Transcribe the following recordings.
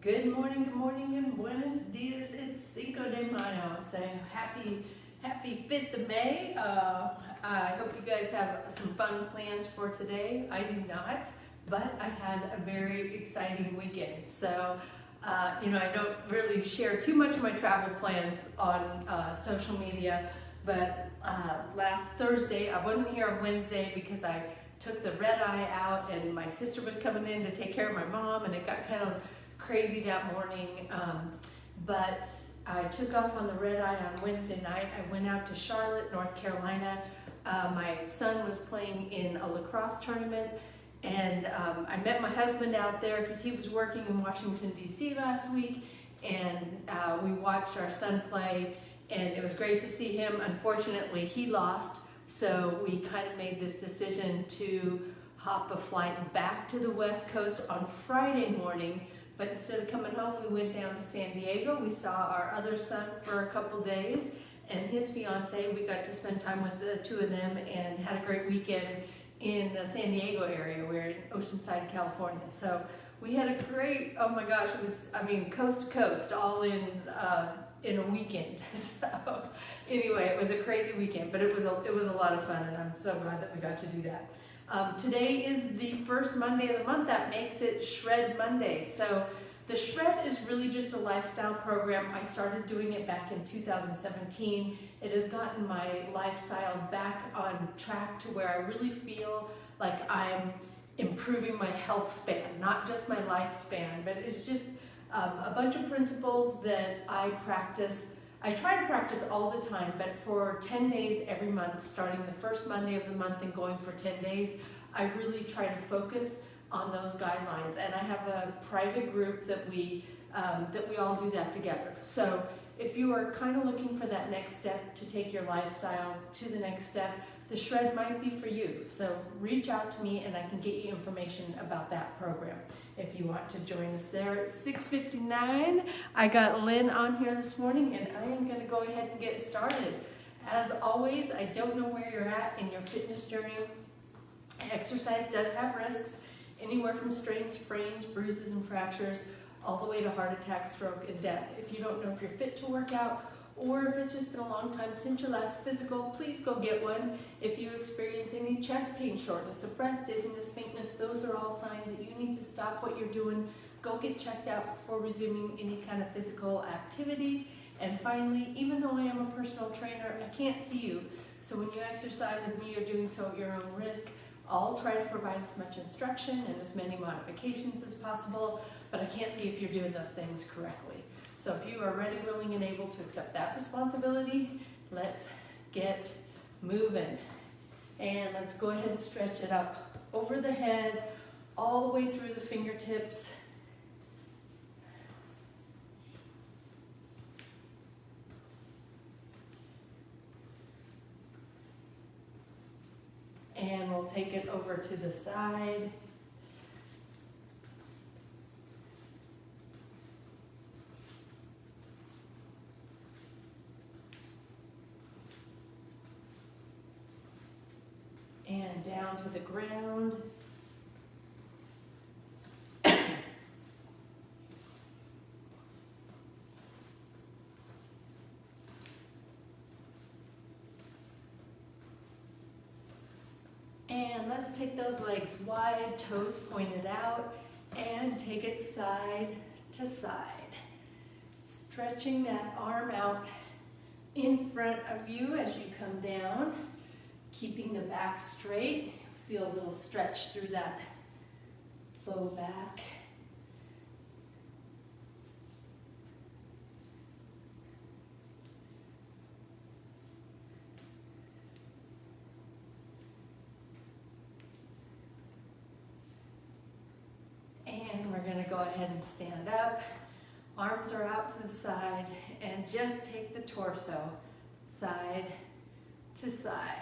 Good morning, and buenos dias. It's Cinco de Mayo, so happy 5th of May. I hope you guys have some fun plans for today. I do not, but I had a very exciting weekend. So, I don't really share too much of my travel plans on social media, but last Thursday, I wasn't here on Wednesday because I took the red eye out and my sister was coming in to take care of my mom, and it got kind of crazy that morning, but I took off on the red eye on Wednesday night. I went out to Charlotte, North Carolina. My son was playing in a lacrosse tournament, and I met my husband out there because he was working in Washington, D.C. last week, and we watched our son play, and it was great to see him. Unfortunately, he lost, so we kind of made this decision to hop a flight back to the West Coast on Friday morning. But instead of coming home, we went down to San Diego. We saw our other son for a couple days and his fiance. We got to spend time with the two of them and had a great weekend in the San Diego area. We're in Oceanside, California. So we had a great, oh my gosh, it was, coast to coast, all in a weekend. So anyway, it was a crazy weekend, but it was a lot of fun, and I'm so glad that we got to do that. Today is the first Monday of the month. That makes it Shred Monday. So the Shred is really just a lifestyle program. I started doing it back in 2017. It has gotten my lifestyle back on track to where I really feel like I'm improving my health span, not just my lifespan, but it's just a bunch of principles that I practice. I try to practice all the time, but for 10 days every month, starting the first Monday of the month and going for 10 days, I really try to focus on those guidelines. And I have a private group that we all do that together. So if you are kind of looking for that next step to take your lifestyle to the next step, the Shred might be for you. So reach out to me and I can get you information about that program if you want to join us there. At 6:59, I got Lynn on here this morning, and I am going to go ahead and get started. As always, I don't know where you're at in your fitness journey. Exercise does have risks, anywhere from strains, sprains, bruises, and fractures, all the way to heart attack, stroke, and death. If you don't know if you're fit to work out, or if it's just been a long time since your last physical, please go get one. If you experience any chest pain, shortness of breath, dizziness, faintness, those are all signs that you need to stop what you're doing. Go get checked out before resuming any kind of physical activity. And finally, even though I am a personal trainer, I can't see you. So when you exercise with me, you're doing so at your own risk. I'll try to provide as much instruction and as many modifications as possible, but I can't see if you're doing those things correctly. So if you are ready, willing, and able to accept that responsibility, let's get moving. And let's go ahead and stretch it up over the head, all the way through the fingertips. And we'll take it over to the side. And down to the ground. And let's take those legs wide, toes pointed out, and take it side to side. Stretching that arm out in front of you as you come down. Keeping the back straight, feel a little stretch through that low back. And we're going to go ahead and stand up. Arms are out to the side, and just take the torso side to side.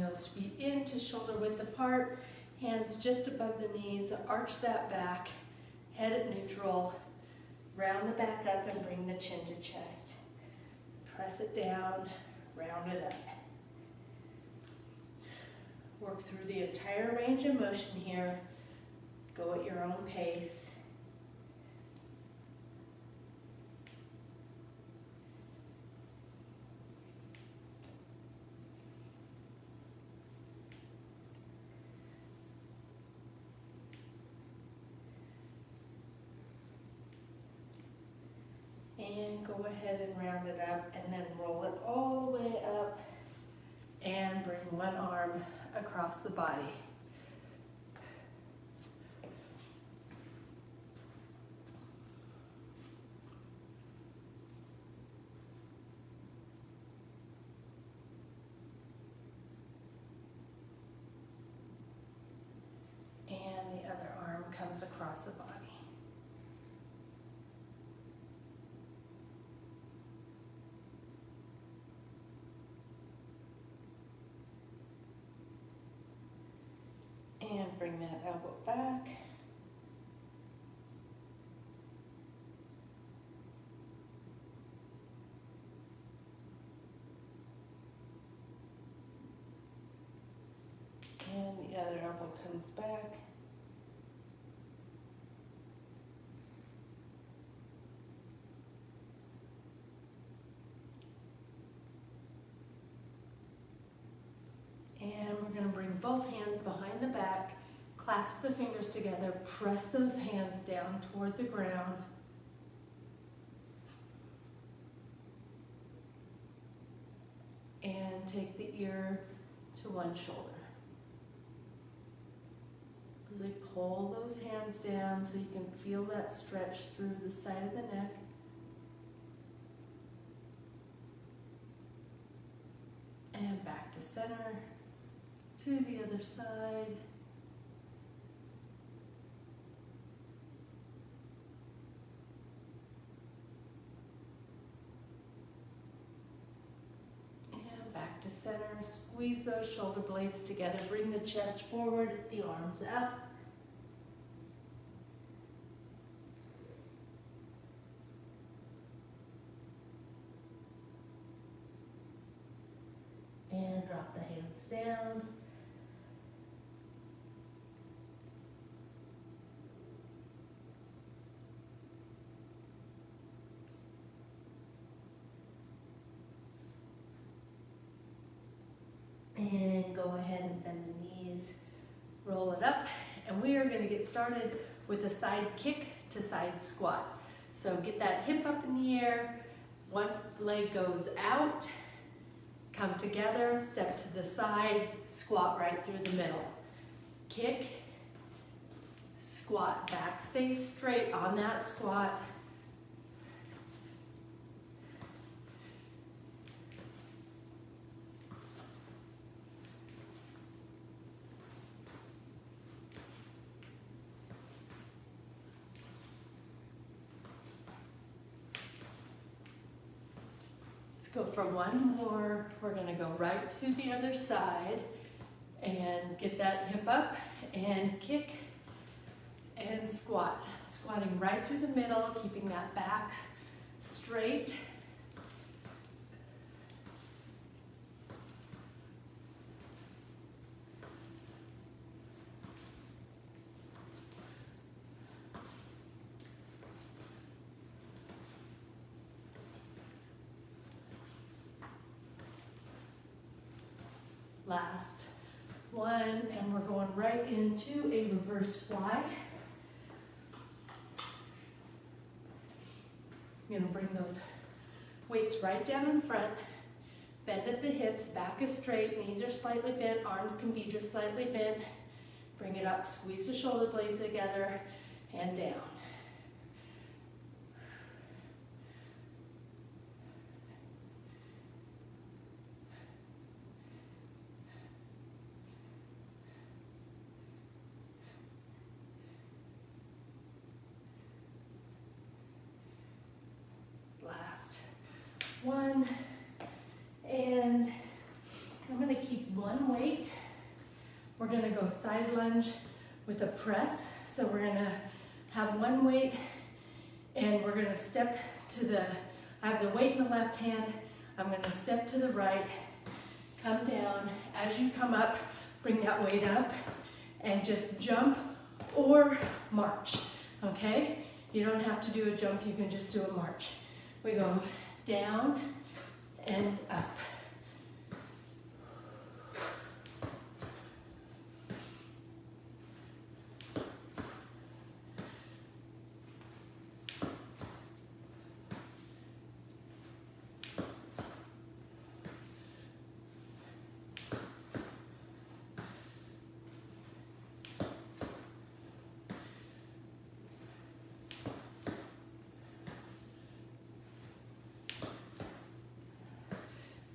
those feet into shoulder width apart, hands just above the knees, arch that back, head at neutral, round the back up and bring the chin to chest. Press it down, round it up. Work through the entire range of motion here. Go at your own pace. And go ahead and round it up and then roll it all the way up and bring one arm across the body. And the other arm comes across the body. And bring that elbow back. And the other elbow comes back. And we're going to bring both hands behind the back, clasp the fingers together, press those hands down toward the ground. And take the ear to one shoulder. Really pull those hands down so you can feel that stretch through the side of the neck. And back to center, to the other side. And back to center. Squeeze those shoulder blades together. Bring the chest forward, the arms out. And drop the hands down. And go ahead and bend the knees, roll it up, and we are going to get started with a side kick to side squat. So get that hip up in the air, one leg goes out, come together, step to the side, squat right through the middle. Kick, squat, back stays straight on that squat. Let's go for one more. We're going to go right to the other side and get that hip up and kick and squat. Squatting right through the middle, keeping that back straight. Last one, and we're going right into a reverse fly. You're gonna bring those weights right down in front, bend at the hips, back is straight, knees are slightly bent, arms can be just slightly bent. Bring it up, squeeze the shoulder blades together, and down. Last one, and I'm going to keep one weight gonna go side lunge with a press. So we're gonna have one weight and we're gonna step to the, I have the weight in the left hand, I'm gonna step to the right, come down. As you come up, bring that weight up and just jump or march, okay? You don't have to do a jump, you can just do a march. We go down and up.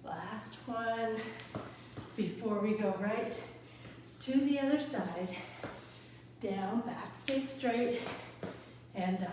Last one before we go right to the other side. Down, back, stay straight, and up.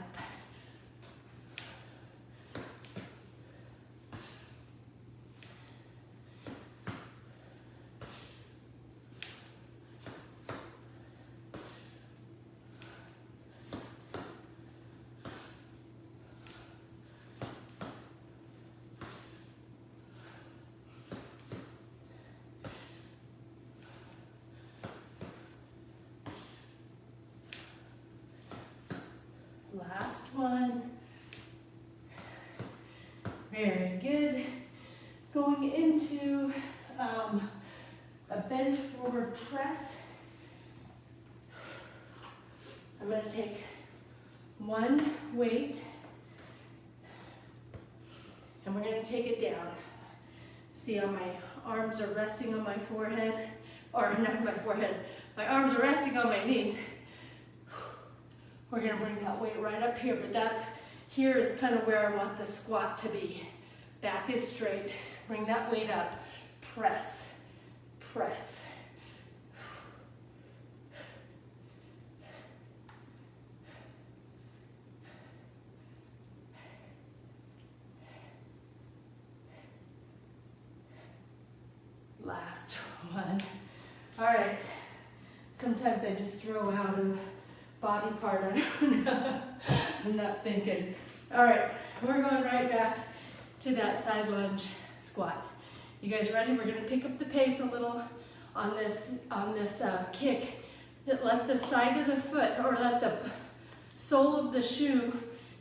Last one. Very good. Going into a bent forward press. I'm going to take one weight and we're going to take it down. See how my arms are resting on my forehead, or not my forehead, my arms are resting on my knees. We're gonna bring that weight right up here, but that's, here is kind of where I want the squat to be. Back is straight, bring that weight up, press, press. Last one. All right, sometimes I just throw out a body part, I don't know. I'm not thinking. All right, we're going right back to that side lunge squat. You guys ready? We're gonna pick up the pace a little on this kick. Let the side of the foot, or let the sole of the shoe,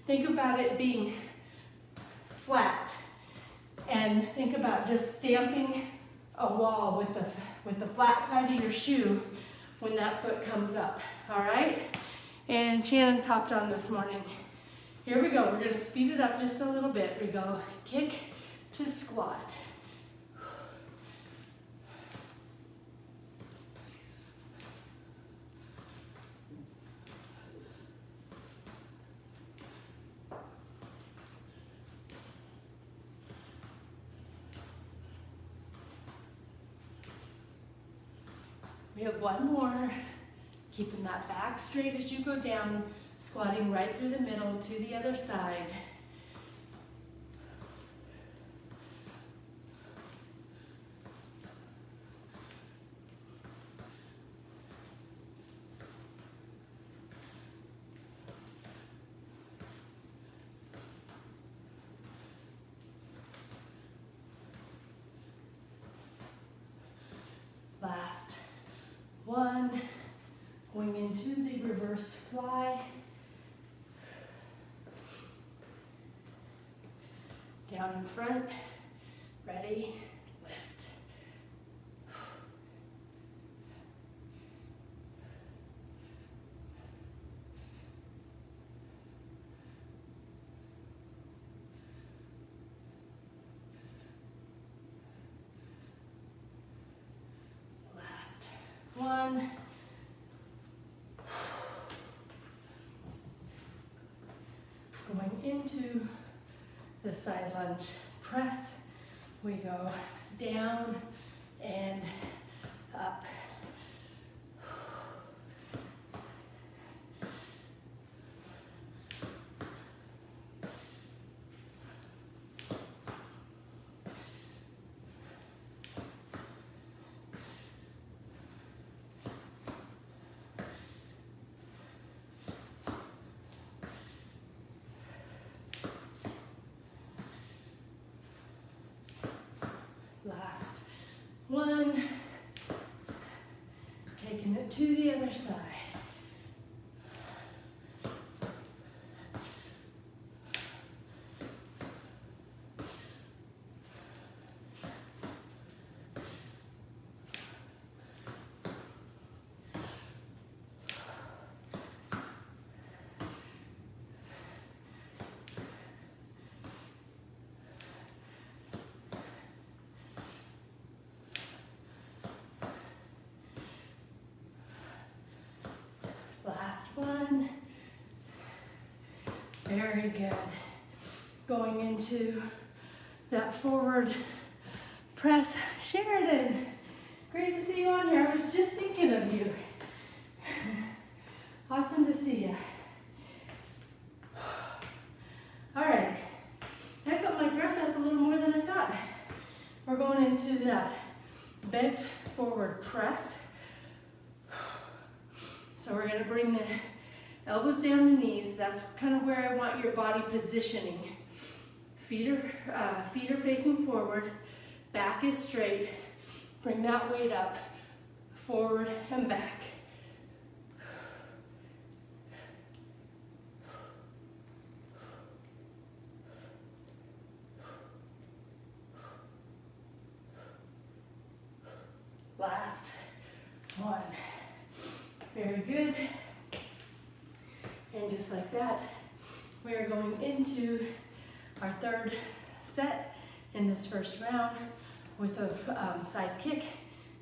think about it being flat. And think about just stamping a wall with the flat side of your shoe when that foot comes up, all right? And Shannon's hopped on this morning. Here we go, we're gonna speed it up just a little bit. We go kick to squat. We have one more. Keeping that back straight as you go down, squatting right through the middle to the other side. Last one. Going into the reverse fly. Down in front, ready, lift. Last one. Going into the side lunge press, we go down and up. 1. Taking it to the other side. Last one. Very good. Going into that forward press. Sheridan, great to see you on here. I was just thinking of you. Awesome to see you. All right, I got my breath up a little more than I thought. We're going into that bent forward press. So we're going to bring the elbows down to knees. That's kind of where I want your body positioning. Feet are facing forward. Back is straight. Bring that weight up. Forward and back. Last one. Very good. And just like that, we are going into our third set in this first round with a side kick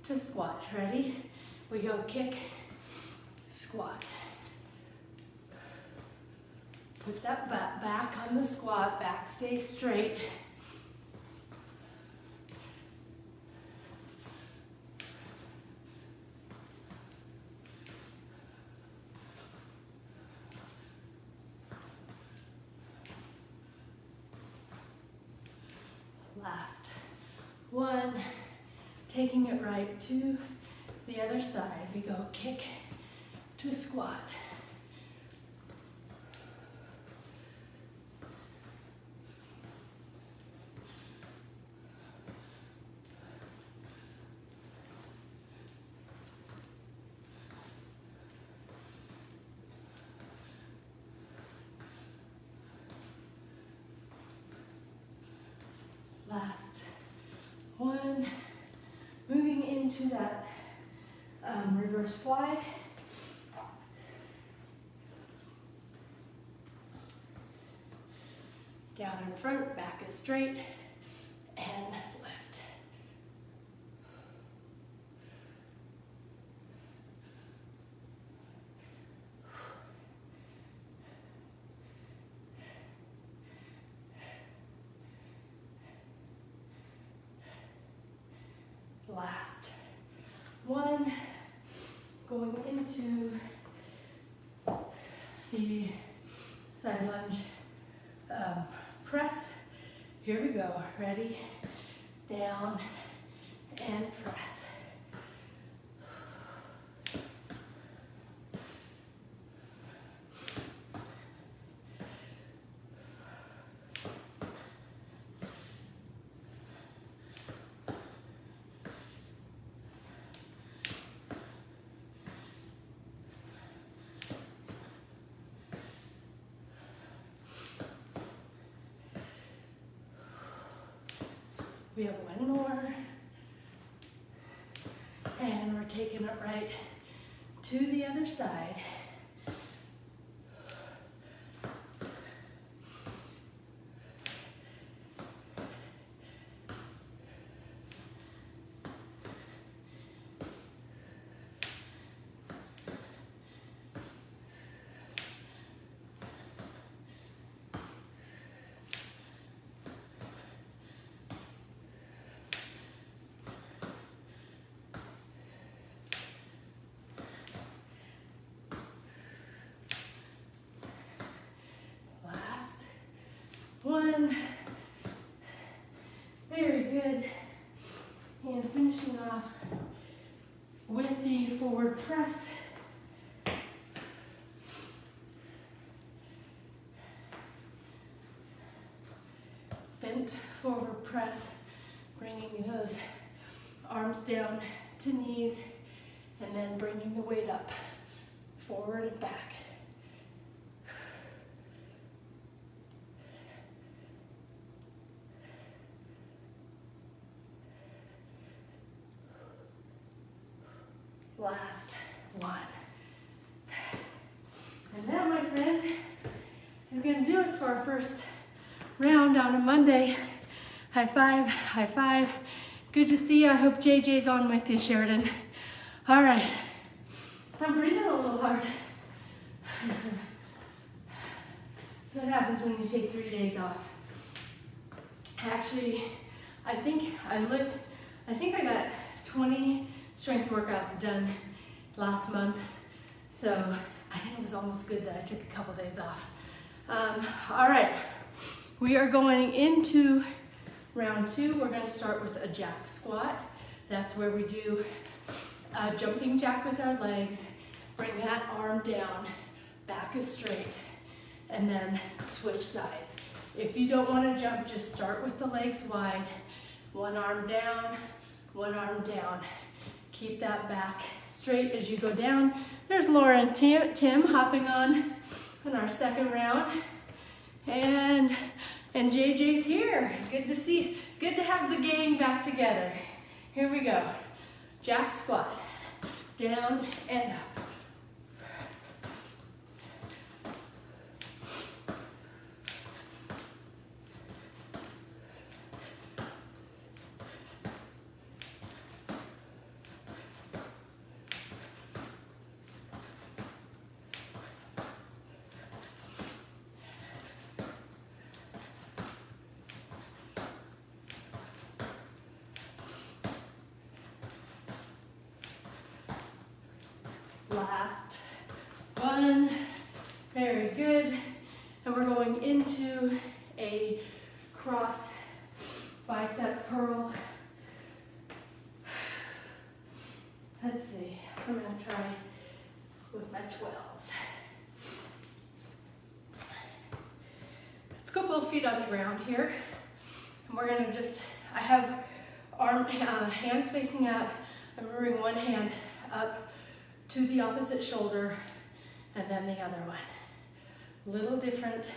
to squat. Ready? We go kick, squat. Put that butt back on the squat, back stays straight. Last one, taking it right to the other side. We go kick to squat. Last one, moving into that reverse fly. Down in front, back is straight, and lift. Last one, going into the side lunge press. Here we go. Ready? Down and press. We have one more, and we're taking it right to the other side. One, very good, and finishing off with the forward press. Bent forward press, bringing those arms down to knees, and then bringing the weight up, forward and back. Last one. And that, my friends, is going to do it for our first round on a Monday. High five, high five. Good to see you. I hope JJ's on with you, Sheridan. All right. I'm breathing a little hard. That's what happens when you take 3 days off. Actually, I think I got 20 strength workouts done last month. So I think it was almost good that I took a couple days off. All right, we are going into round 2. We're going to start with a jack squat. That's where we do a jumping jack with our legs. Bring that arm down, back is straight, and then switch sides. If you don't want to jump, just start with the legs wide. One arm down, one arm down. Keep that back straight as you go down. There's Laura and Tim hopping on our second round. And JJ's here. Good to see, good to have the gang back together. Here we go. Jack squat. Down and up. Last one, very good. And we're going into a cross bicep curl. Let's see, I'm gonna try with my 12s. Let's go both feet on the ground here. And we're gonna I have hands facing out. I'm gonna bring one hand up to the opposite shoulder, and then the other one. A little different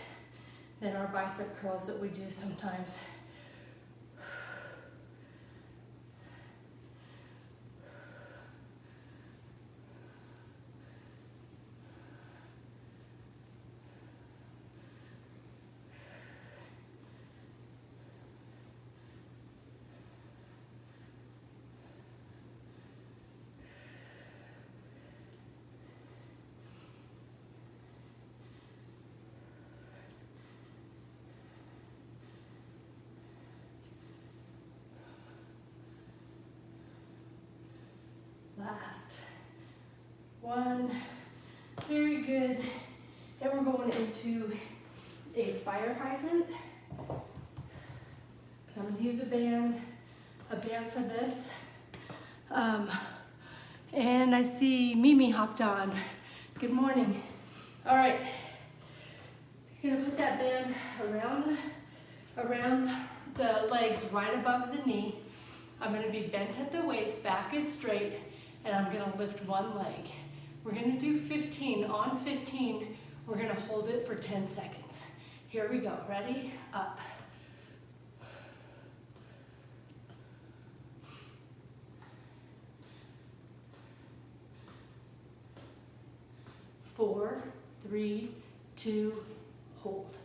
than our bicep curls that we do sometimes. Last one, very good. And we're going into a fire hydrant. So I'm going to use a band for this. And I see Mimi hopped on. Good morning. All right, you're going to put that band around the legs right above the knee. I'm going to be bent at the waist, back is straight, and I'm going to lift one leg. We're going to do 15. On 15, we're going to hold it for 10 seconds. Here we go. Ready? Up. 4, 3, 2, hold.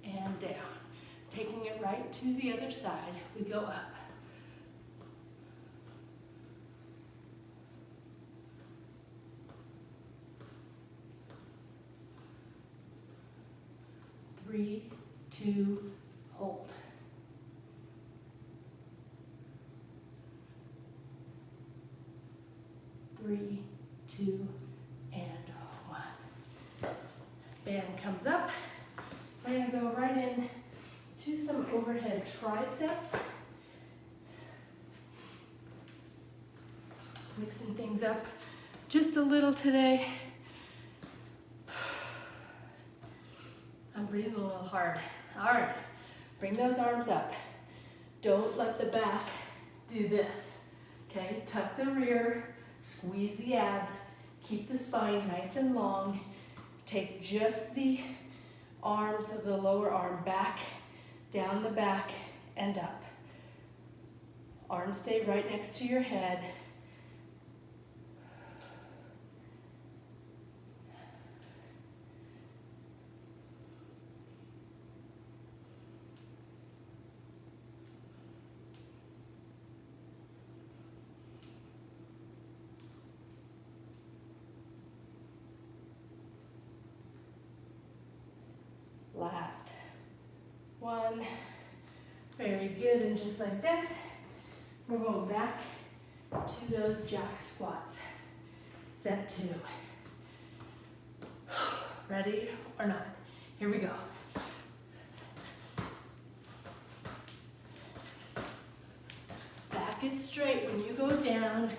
And down. Taking it right to the other side, we go up. Three, 2, hold. Three, 2, and 1. Band comes up. We're going to go right in to some overhead triceps. Mixing things up just a little today. breathing a little hard. All right, bring those arms up. Don't let the back do this, okay? Tuck the rear, squeeze the abs, keep the spine nice and long. Take just the arms of the lower arm back, down the back, and up. Arms stay right next to your head. Last one. Very good, and just like that, we're going back to those jack squats. Set 2. Ready or not? Here we go. Back is straight when you go down.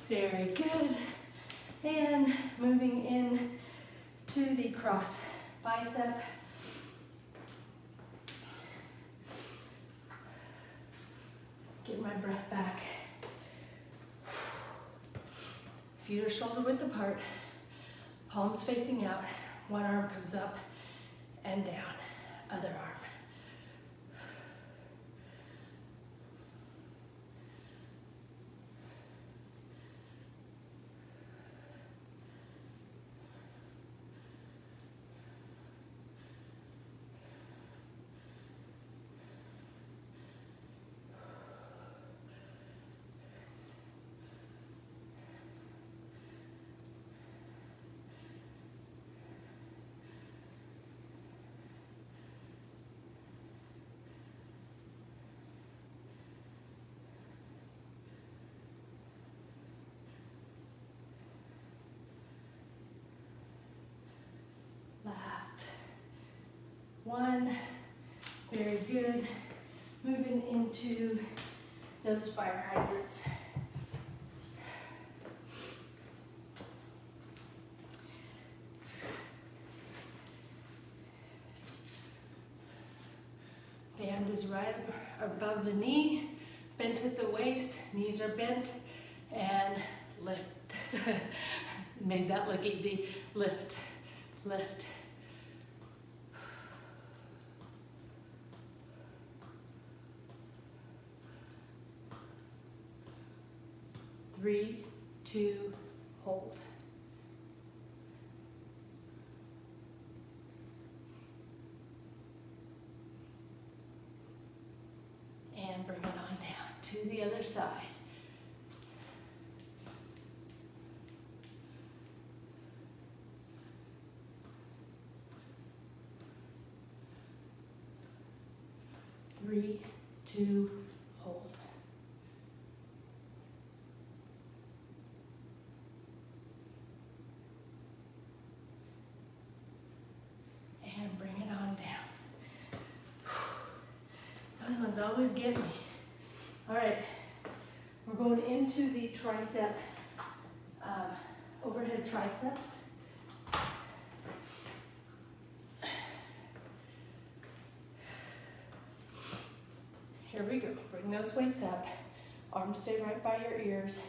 Very good. And moving in to the cross bicep. Get my breath back. Feet are shoulder width apart. Palms facing out. One arm comes up and down. Other arm. Last one. Very good. Moving into those fire hydrants. Hand is right above the knee, bent at the waist, knees are bent, and lift. Made that look easy. Lift, lift. Three, two, hold. And bring it on down to the other side. Three, two, hold. And bring it on down. Those ones always get me. All right, we're going into the tricep, overhead triceps. Here we go. Bring those weights up. Arms stay right by your ears.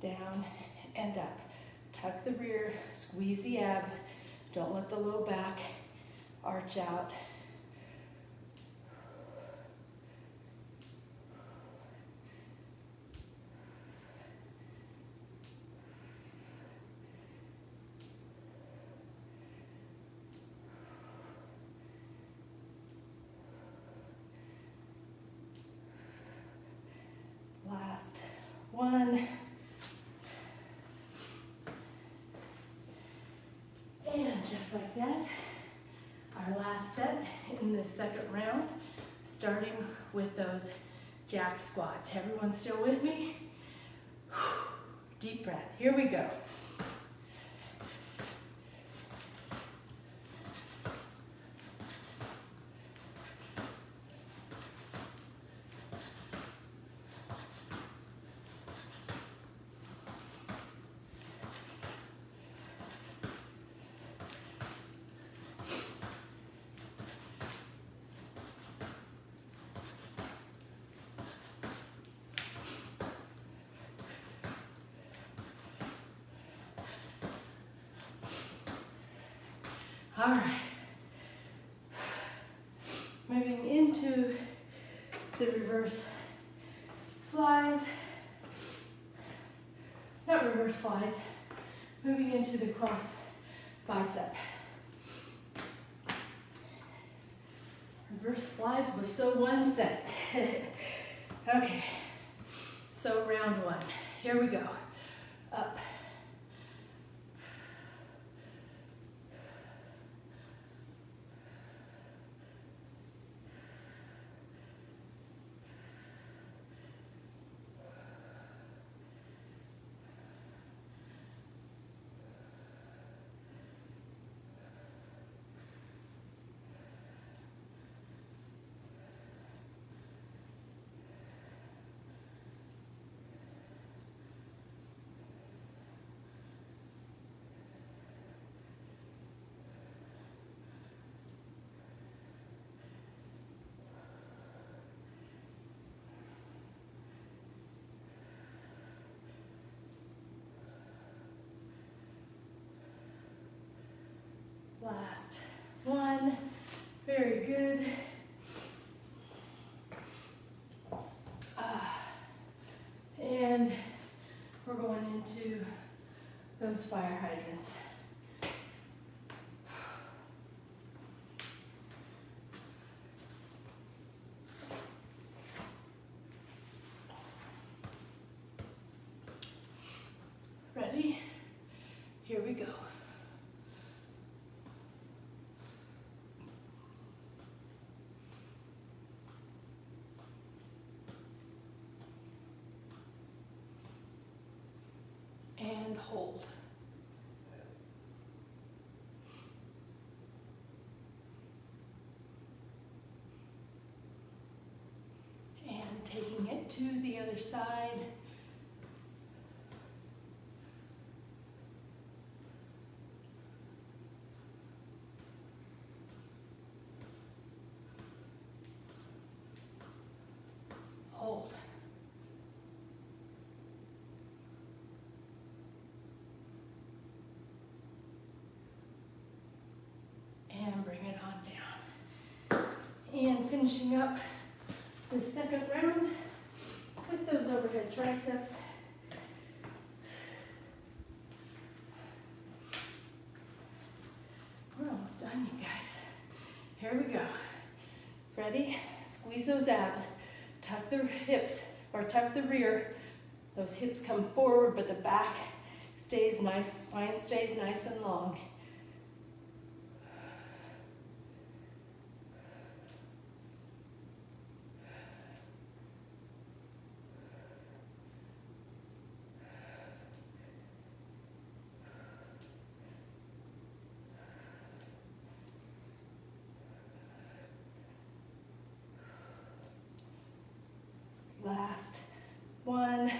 Down and up. Tuck the rear. Squeeze the abs. Don't let the low back arch out. Last one. And just like that, our last set in the second round, starting with those jack squats. Everyone still with me? Deep breath. Here we go. All right, moving into the reverse flies, not reverse flies, moving into the cross bicep. Reverse flies was so one set. Okay, so round one, here we go, up. Last one, very good. And we're going into those fire hydrants. Ready? Here we go. And hold. And taking it to the other side. Hold. And bring it on down. And finishing up the second round with those overhead triceps. We're almost done, you guys. Here we go. Ready? Squeeze those abs. Tuck the hips, or tuck the rear. Those hips come forward, but the back stays nice, spine stays nice and long. Last one,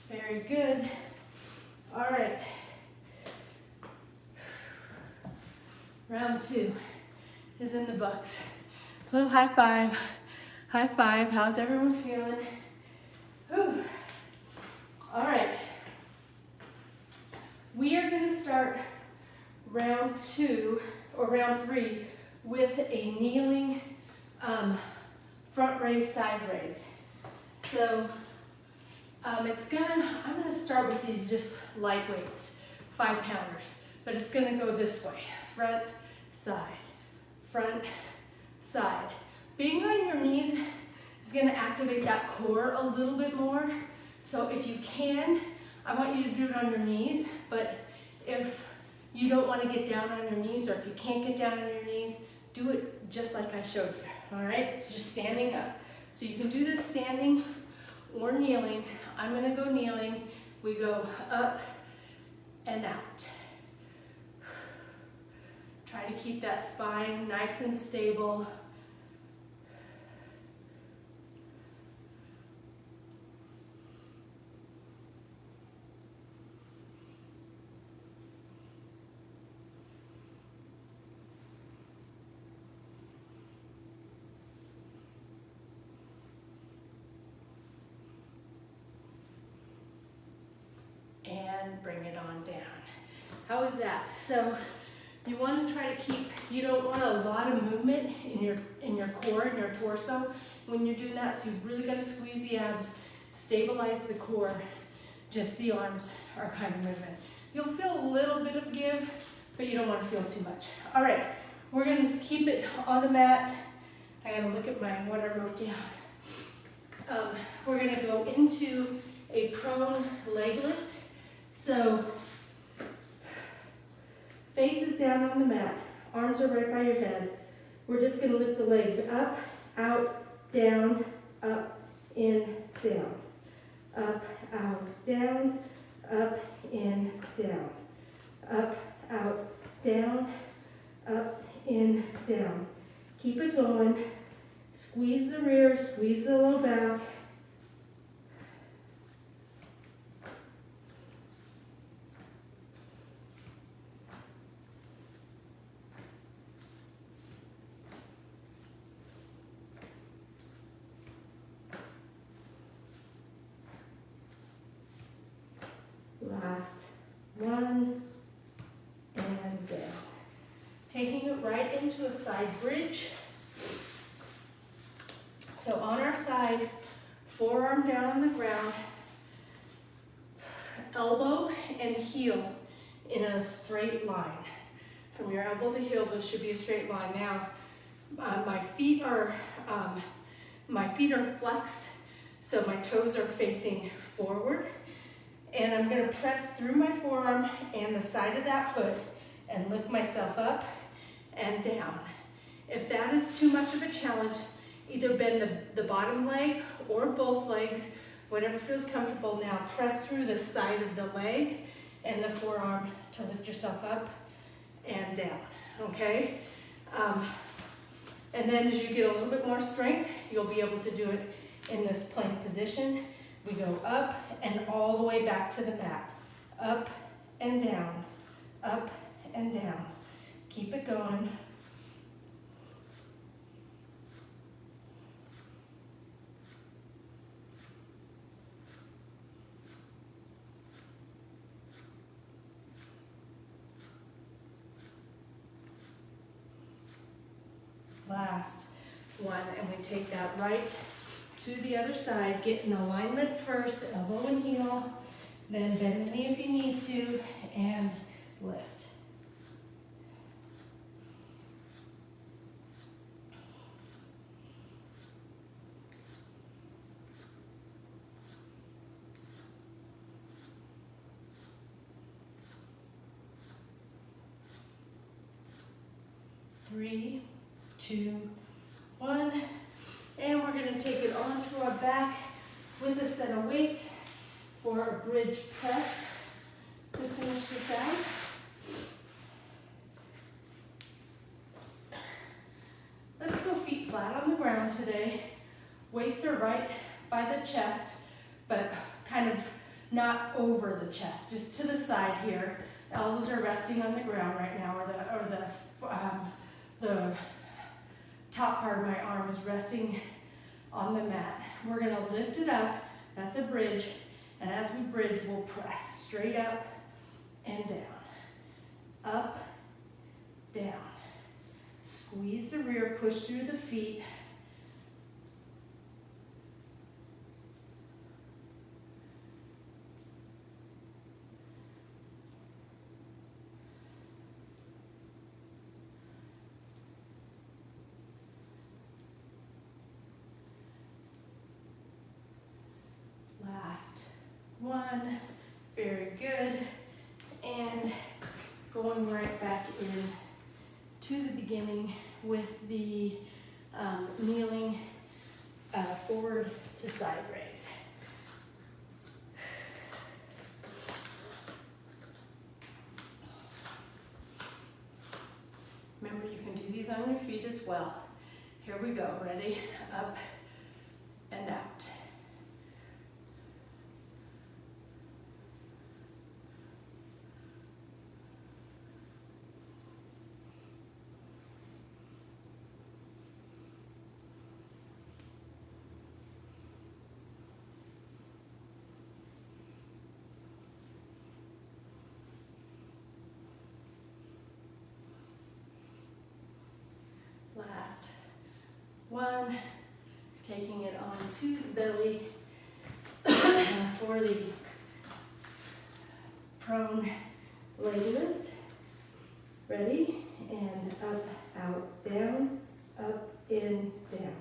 very good. All right, round two is in the books. A little high five, how's everyone feeling? Whew. All right, we are gonna start round two, or round three, with a kneeling front raise, side raise. So I'm gonna start with these just light weights, 5-pounders, but it's gonna go this way, front, side. Being on your knees is gonna activate that core a little bit more. So if you can, I want you to do it on your knees, but if you don't wanna get down on your knees, or if you can't get down on your knees, do it just like I showed you, all right? It's just standing up. So you can do this standing or kneeling. I'm gonna go kneeling. We go up and out. Try to keep that spine nice and stable. And bring it on down. How is that? So you want to try to keep, you don't want a lot of movement in your core, in your torso when you're doing that, so you really got to squeeze the abs, stabilize the core, just the arms are kind of moving. You'll feel a little bit of give, but you don't want to feel too much. All right, we're going to keep it on the mat. I got to look at what I wrote down. We're going to go into a prone leg lift. So, face is down on the mat, arms are right by your head. We're just going to lift the legs up, out, down, up, in, down. Up, out, down, up, in, down. Up, out, down, up, in, down. Keep it going. Squeeze the rear, squeeze the low back. Last one, and down. Taking it right into a side bridge. So on our side, forearm down on the ground, elbow and heel in a straight line. From your elbow to heel, there should be a straight line. Now, my feet are flexed, so my toes are facing forward. And I'm going to press through my forearm and the side of that foot and lift myself up and down. If that is too much of a challenge, either bend the bottom leg or both legs, whatever feels comfortable. Now press through the side of the leg and the forearm to lift yourself up and down, okay? And then as you get a little bit more strength, you'll be able to do it in this plank position. We go up and all the way back to the mat. Up and down, up and down. Keep it going. Last one, and we take that right to the other side. Get in alignment first, elbow and heel, then bend the knee if you need to, and lift. Three, 2, 1, and we're going to take it onto our back with a set of weights for a bridge press to finish this out. Let's go feet flat on the ground today. Weights are right by the chest, but kind of not over the chest, just to the side here. Elbows are resting on the ground right now, or the top part of my arm is resting on the mat. We're going to lift it up. That's a bridge. And as we bridge, we'll press straight up and down. Up, down. Squeeze the rear, push through the feet. Last one, very good, and going right back in to the beginning with the kneeling forward to side raise. Remember, you can do these on your feet as well. Here we go, ready? Up and out. Last one, taking it onto the belly for the prone leg lift. Ready? And up, out, down, up, in, down.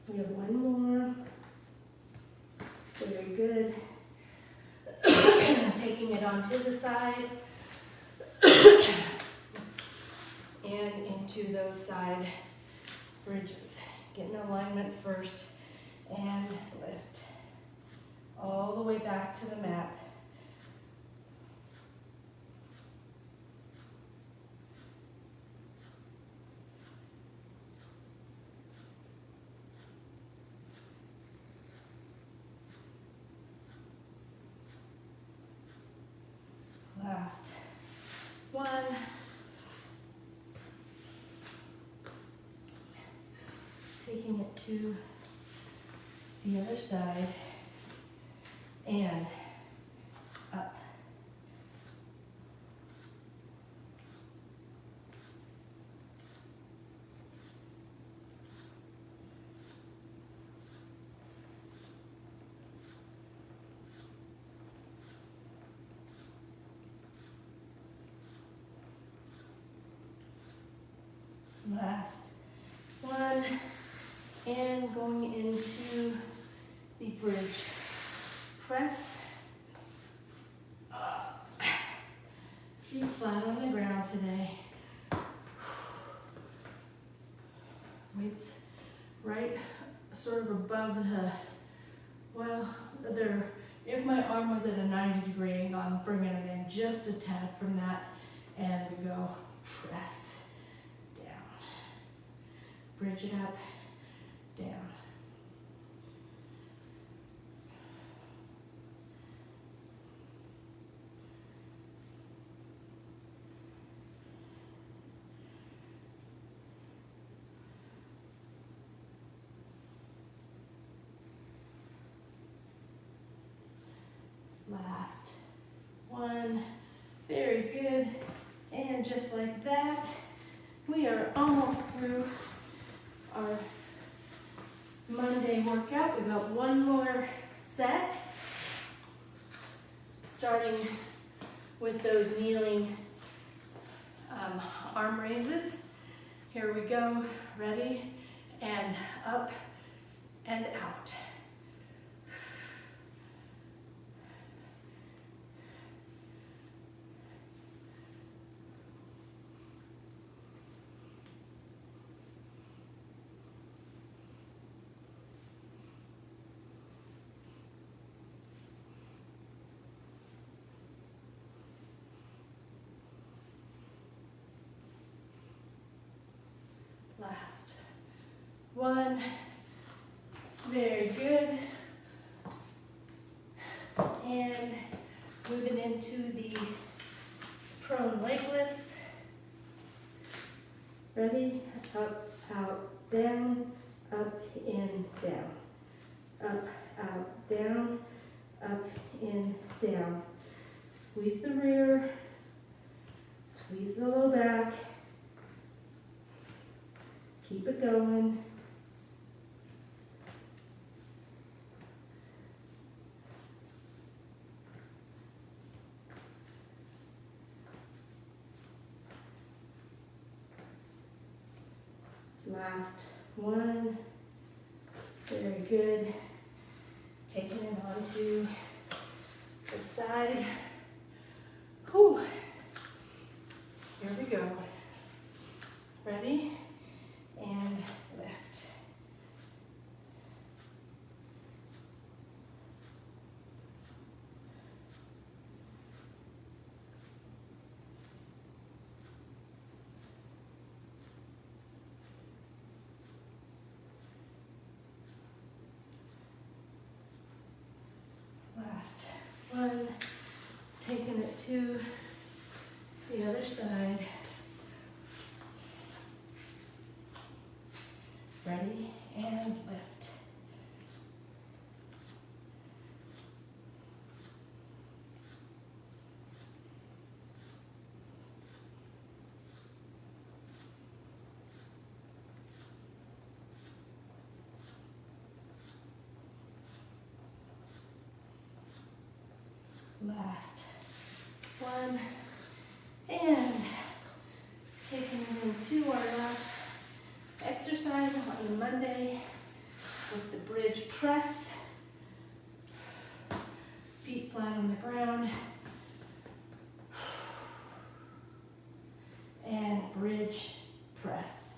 We have one more. Very good. Taking it onto the side and into those side bridges. Get in alignment first and lift all the way back to the mat. Last one. Taking it to the other side and up. Last one, and going into the bridge press. Feet flat on the ground today. Weights right sort of above the, well, if my arm was at a 90-degree angle, I'm bringing it in just a tad from that, and we go press. Bridge it up, down. Last one, very good. And just like that, we are almost through our Monday workout. We've got one more set, starting with those kneeling arm raises. Here we go, ready, and up and out. Last one, very good. And moving into the prone leg lifts. Ready? Up, out, down, up, in, down. Up, out, down, up, in, down. Squeeze the rear, squeeze the low back. Keep it going. last one. Very good. Taking it onto the side. Whew. Here we go. Ready? And lift. Last one, taking it to the other side. Ready, and lift. Last one, and taking it into our last exercise on the Monday with the bridge press. Feet flat on the ground. And bridge press.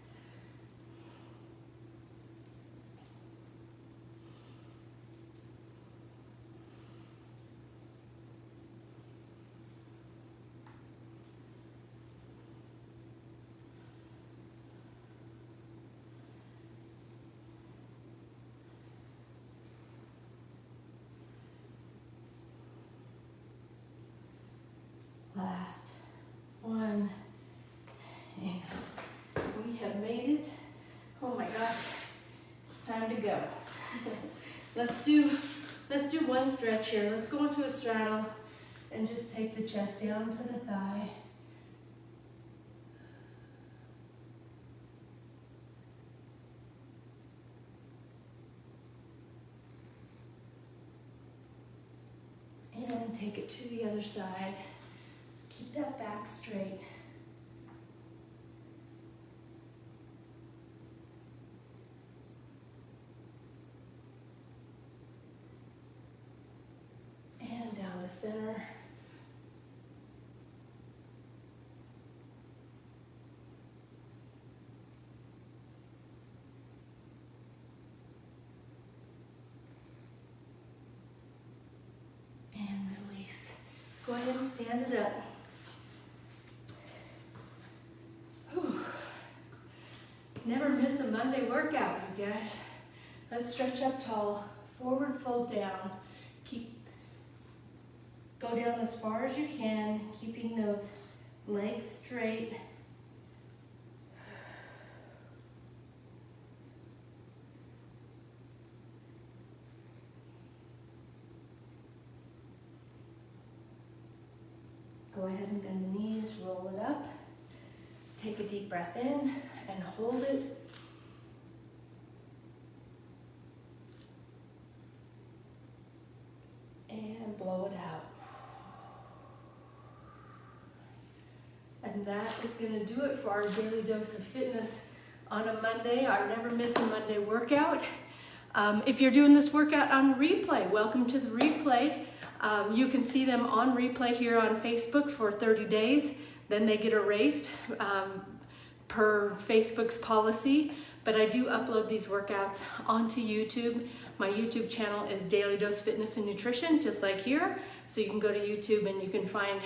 Last one, and we have made it. Oh my gosh, it's time to go. Let's do one stretch here. Let's go into a straddle and just take the chest down to the thigh. And take it to the other side. Keep that back straight. And down to center. And release. Go ahead and stand it up. Never miss a Monday workout, you guys. Let's stretch up tall, forward fold down. Go down as far as you can, keeping those legs straight. Go ahead and bend the knees, roll it up. Take a deep breath in and hold it. And blow it out. And that is going to do it for our daily dose of fitness on a Monday, our Never Miss a Monday workout. If you're doing this workout on replay, welcome to the replay. You can see them on replay here on Facebook for 30 days. Then they get erased per Facebook's policy. But I do upload these workouts onto YouTube. My YouTube channel is Daily Dose Fitness and Nutrition, just like here. So you can go to YouTube and you can find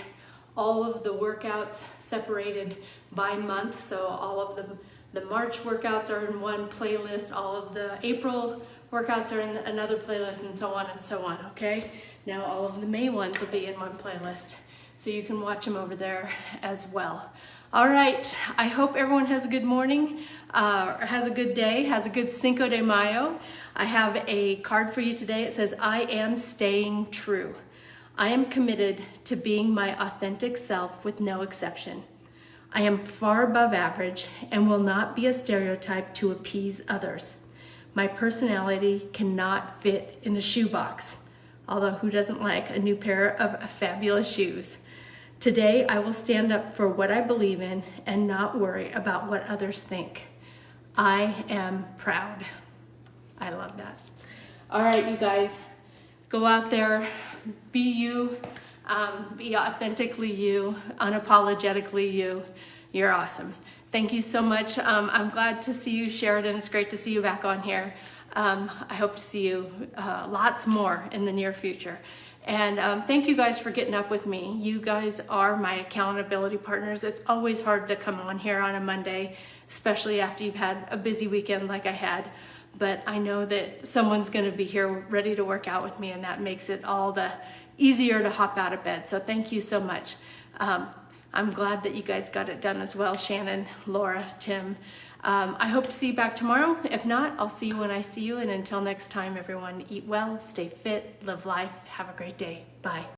all of the workouts separated by month. So all of the March workouts are in one playlist, all of the April workouts are in another playlist, and so on, okay? Now all of the May ones will be in one playlist. So you can watch them over there as well. All right, I hope everyone has a good morning, has a good day, has a good Cinco de Mayo. I have a card for you today. It says, I am staying true. I am committed to being my authentic self with no exception. I am far above average and will not be a stereotype to appease others. My personality cannot fit in a shoebox, although who doesn't like a new pair of fabulous shoes? Today, I will stand up for what I believe in and not worry about what others think. I am proud. I love that. All right, you guys, go out there, be you, be authentically you, unapologetically you. You're awesome. Thank you so much. I'm glad to see you, Sheridan. It's great to see you back on here. I hope to see you lots more in the near future. And thank you guys for getting up with me. You guys are my accountability partners. It's always hard to come on here on a Monday, especially after you've had a busy weekend like I had. But I know that someone's gonna be here ready to work out with me, and that makes it all the easier to hop out of bed. So thank you so much. I'm glad that you guys got it done as well, Shannon, Laura, Tim. I hope to see you back tomorrow. If not, I'll see you when I see you. And until next time, everyone, eat well, stay fit, live life. Have a great day. Bye.